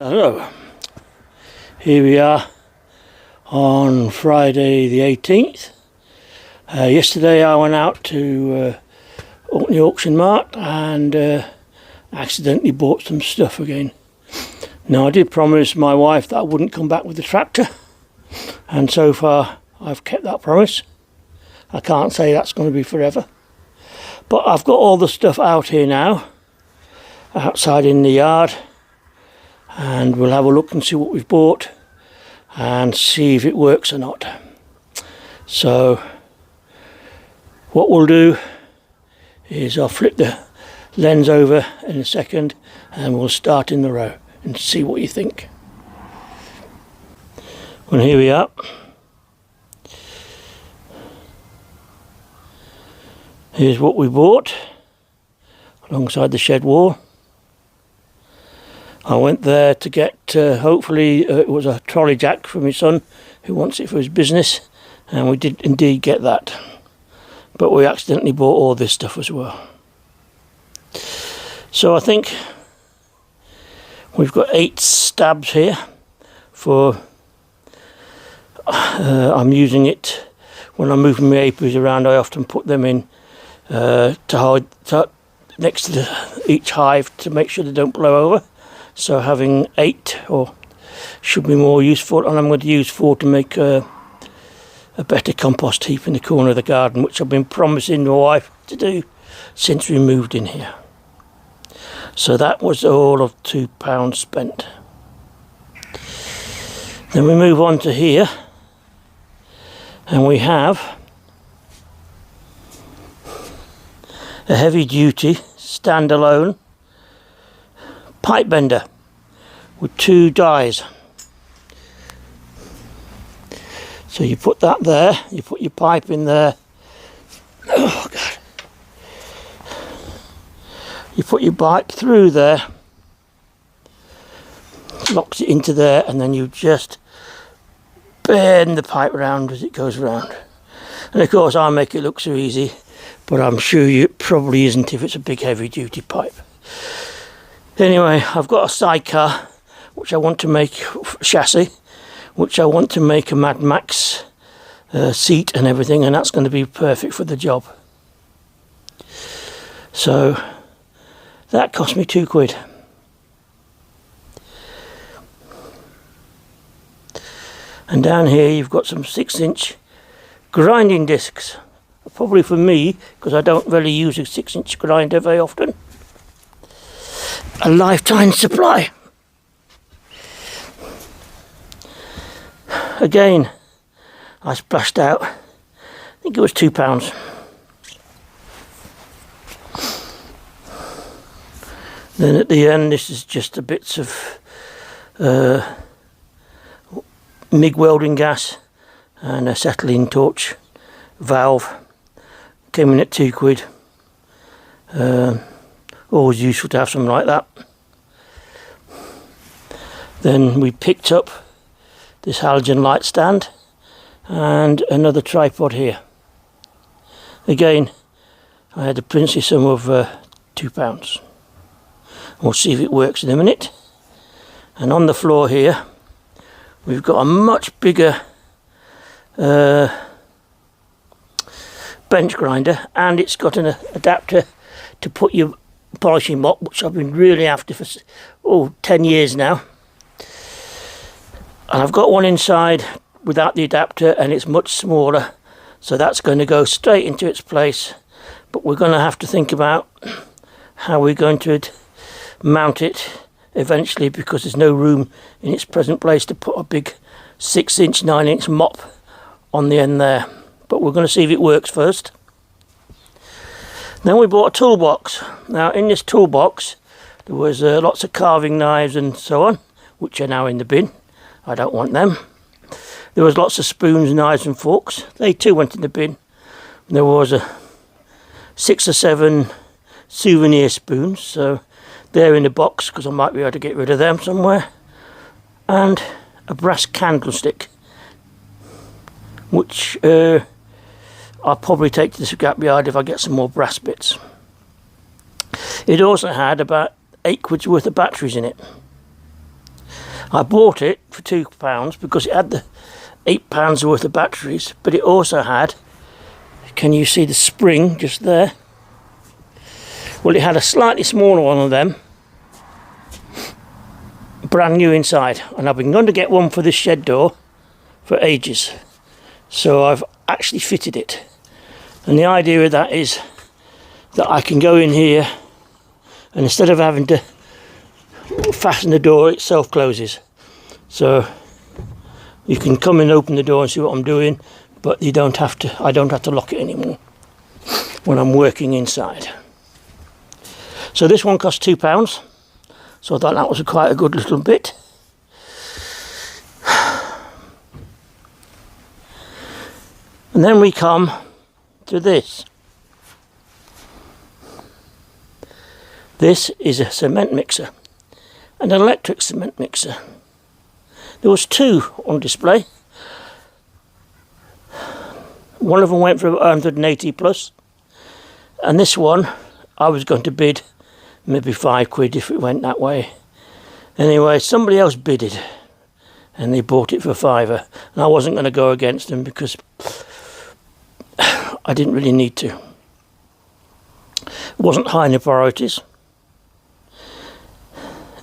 Hello, here we are on Friday the 18th. Yesterday I went out to Orkney Auction Mart and accidentally bought some stuff again. Now I did promise my wife that I wouldn't come back with the tractor, and so far I've kept that promise. I can't say that's going to be forever, but I've got all the stuff out here now, outside in the yard, and we'll have a look and see what we've bought and see if it works or not. So what we'll do is I'll flip the lens over in a second and we'll start in the row and see what you think. Well, here we are. Here's what we bought alongside the shed wall. I went there to get, hopefully it was a trolley jack for my son who wants it for his business, and we did indeed get that. But we accidentally bought all this stuff as well. So I think we've got 8 stabs here for, I'm using it when I'm moving my apiaries around. I often put them in to hide next to each hive to make sure they don't blow over. So having 8 should be more useful, and I'm going to use 4 to make a better compost heap in the corner of the garden, which I've been promising my wife to do since we moved in here. So that was all of £2 spent. Then we move on to here, and we have a heavy duty standalone pipe bender with 2 dies. So you put that there, you put your pipe in there. Oh God. You put your pipe through there, locks it into there, and then you just bend the pipe around as it goes around. And of course I make it look so easy, but I'm sure it probably isn't if it's a big heavy duty pipe. Anyway, I've got a sidecar which I want to make chassis, which I want to make a Mad Max seat and everything, and that's going to be perfect for the job. So that cost me £2. And down here you've got some 6-inch grinding discs, probably for me because I don't really use a 6-inch grinder very often. A lifetime supply. Again, I splashed out, I think it was £2. Then at the end, this is just a bits of MIG welding gas and a acetylene torch valve. Came in at £2. Always useful to have something like that. Then we picked up this halogen light stand and another tripod here. Again, I had a princely sum of £2. We'll see if it works in a minute. And on the floor here we've got a much bigger bench grinder, and it's got an adapter to put your polishing mop, which I've been really after for 10 years now. And I've got one inside without the adapter, and it's much smaller, so that's going to go straight into its place. But we're going to have to think about how we're going to mount it eventually, because there's no room in its present place to put a big 6-inch, 9-inch mop on the end there. But we're going to see if it works first. Then we bought a toolbox. Now in this toolbox there was lots of carving knives and so on, which are now in the bin. I don't want them. There was lots of spoons, knives and forks. They too went in the bin. There was 6 or 7 souvenir spoons, so they're in the box because I might be able to get rid of them somewhere. And a brass candlestick, which I'll probably take to the scrapyard if I get some more brass bits. It also had about £8 worth of batteries in it. I bought it for £2 because it had the £8 worth of batteries, but it also had, can you see the spring just there? Well, it had a slightly smaller one of them, brand new inside, and I've been going to get one for this shed door for ages, so I've actually fitted it. And the idea of that is that I can go in here, and instead of having to fasten the door, it self-closes. So you can come and open the door and see what I'm doing, but you don't have to. I don't have to lock it anymore when I'm working inside. So this one cost £2, so I thought that was quite a good little bit. And then we come to this. This is a cement mixer, an electric cement mixer. There was two on display. One of them went for 180 plus, and this one I was going to bid maybe £5 if it went that way. Anyway, somebody else bid it, and they bought it for £5, and I wasn't going to go against them because I didn't really need to. It wasn't high in the priorities.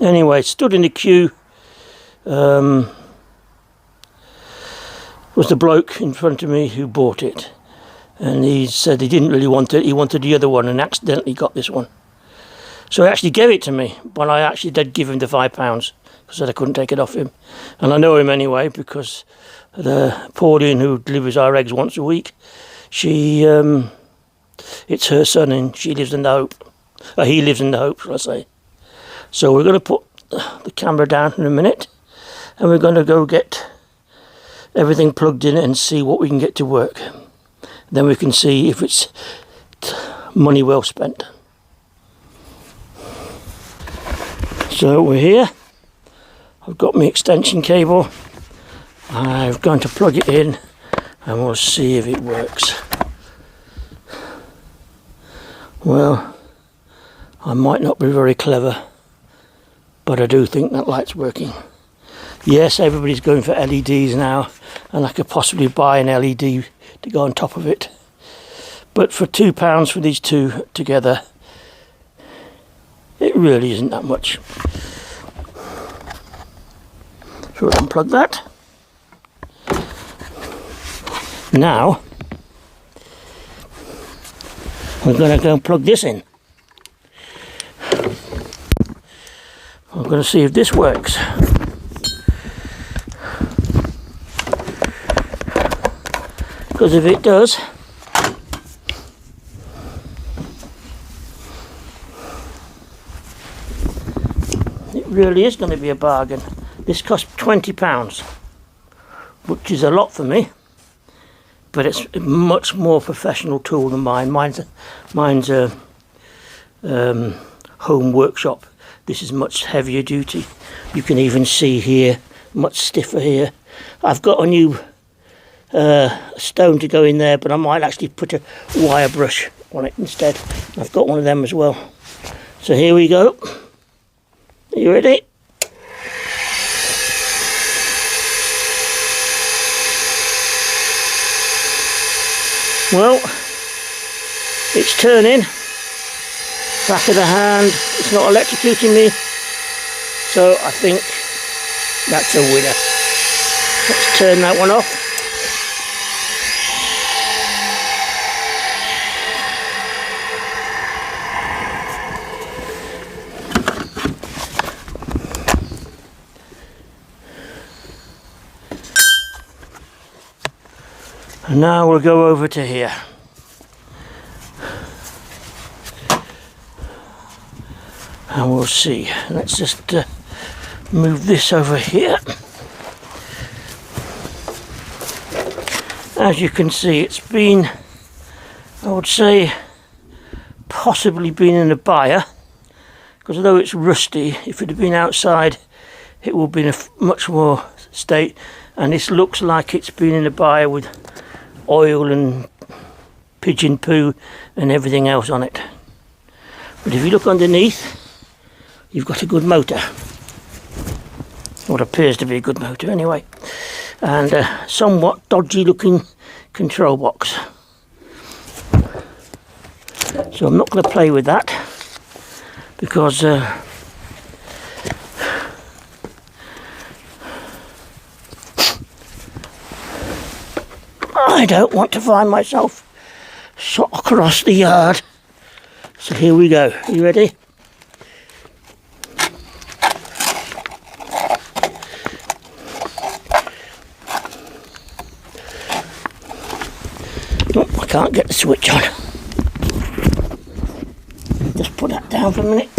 Anyway, stood in the queue. Was the bloke in front of me who bought it, and he said he didn't really want it, he wanted the other one, and accidentally got this one. So he actually gave it to me, but I actually did give him the £5 because I said I couldn't take it off him. And I know him anyway because the Pauline who delivers our eggs once a week, she it's her son, and she lives in the Hope. He lives in the Hope, shall I say. So we're going to put the camera down in a minute, and we're going to go get everything plugged in and see what we can get to work. Then we can see if it's money well spent. So we're here. I've got my extension cable. I'm going to plug it in and we'll see if it works. Well, I might not be very clever, but I do think that light's working. Yes, everybody's going for LEDs now, and I could possibly buy an LED to go on top of it. But for £2 for these two together, it really isn't that much. So we'll unplug that. Now, we're going to go and plug this in. I'm going to see if this works. Because if it does, it really is going to be a bargain. This cost £20, which is a lot for me, but it's a much more professional tool than mine. Mine's a home workshop. This is much heavier duty. You can even see here, much stiffer here. I've got a new stone to go in there, but I might actually put a wire brush on it instead. I've got one of them as well. So here we go. Are you ready? Well, it's turning. Back of the hand, it's not electrocuting me, so I think that's a winner. Let's turn that one off. And now we'll go over to here. And we'll see. Let's just move this over here. As you can see, it's been, I would say, possibly been in a byre, because although it's rusty, if it had been outside it would have been a much more state, and this looks like it's been in a byre with oil and pigeon poo and everything else on it. But if you look underneath, you've got a good motor. what appears to be a good motor anyway, and a somewhat dodgy looking control box. So I'm not going to play with that because I don't want to find myself shot across the yard. So here we go. Are you ready? Oh, I can't get the switch on. Just put that down for a minute.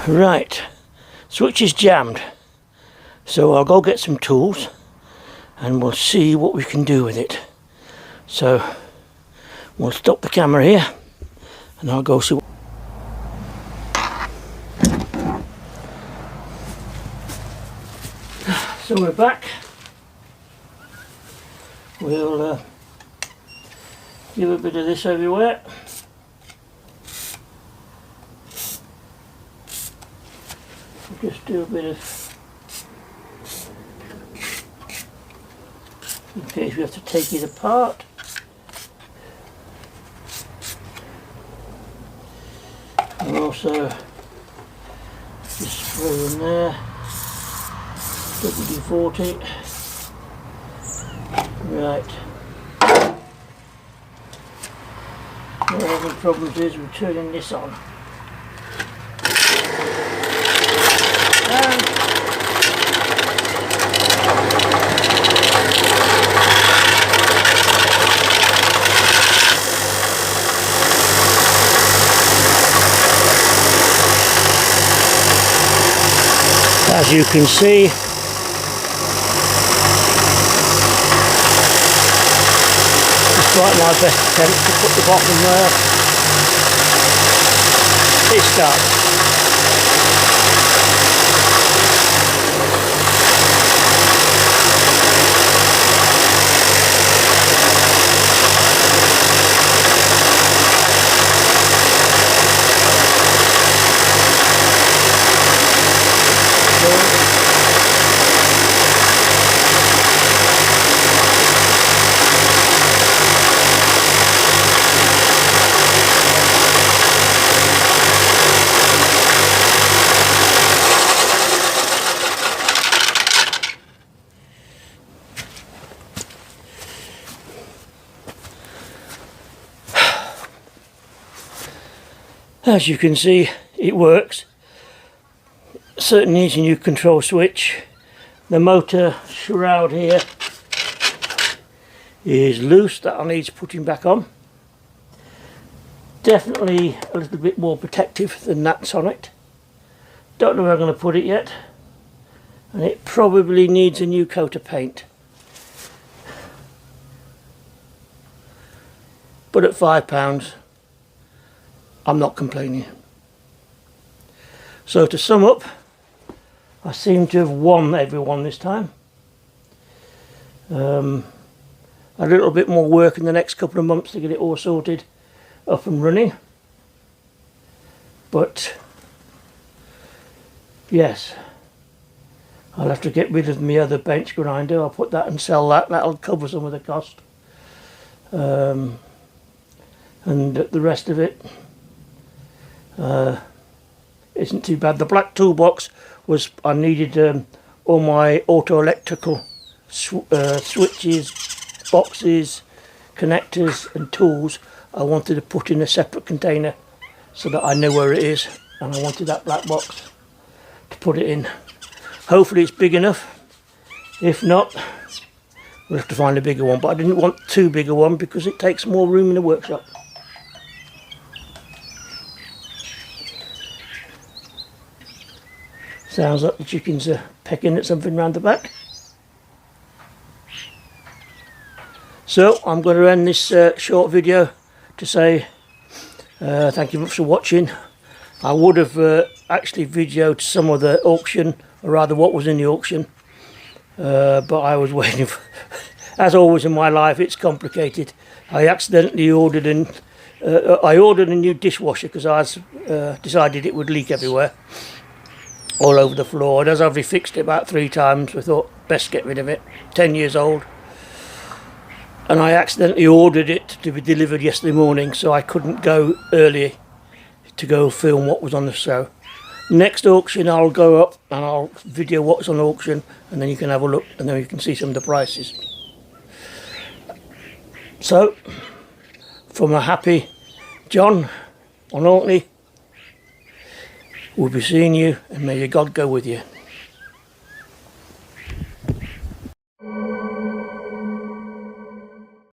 Right, switch is jammed, so I'll go get some tools and we'll see what we can do with it. So we'll stop the camera here and I'll go see. So we're back. We'll give a bit of this everywhere. Just do a bit of, in case we have to take it apart. And also just spray in there, WD-40. Right. One of the problems is we're turning this on. As you can see, despite my best attempt to put the bottom there, it starts. As you can see, it works. Certainly needs a new control switch. The motor shroud here is loose, that needs putting back on. Definitely a little bit more protective than that's on it. Don't know where I'm going to put it yet. And it probably needs a new coat of paint. But at £5, I'm not complaining. So to sum up, I seem to have won everyone this time. A little bit more work in the next couple of months to get it all sorted, up and running. But yes, I'll have to get rid of my other bench grinder. I'll put that and sell that. That'll cover some of the cost. And the rest of it isn't too bad. The black toolbox was, I needed all my auto electrical switches, boxes, connectors and tools. I wanted to put in a separate container so that I know where it is, and I wanted that black box to put it in. Hopefully it's big enough. If not, we'll have to find a bigger one, but I didn't want too big a one because it takes more room in the workshop. Sounds like the chickens are pecking at something round the back. So I'm going to end this short video to say thank you much for watching. I would have actually videoed some of the auction, or rather what was in the auction, but I was waiting for, as always in my life, it's complicated. I accidentally ordered I ordered a new dishwasher because I decided it would leak everywhere, all over the floor, and as I've refixed it about 3 times, I thought best get rid of it. 10 years old. And I accidentally ordered it to be delivered yesterday morning, so I couldn't go early to go film what was on the show. Next auction I'll go up and I'll video what's on auction, and then you can have a look and then you can see some of the prices. So, from a happy John on Orkney, we'll be seeing you, and may your God go with you.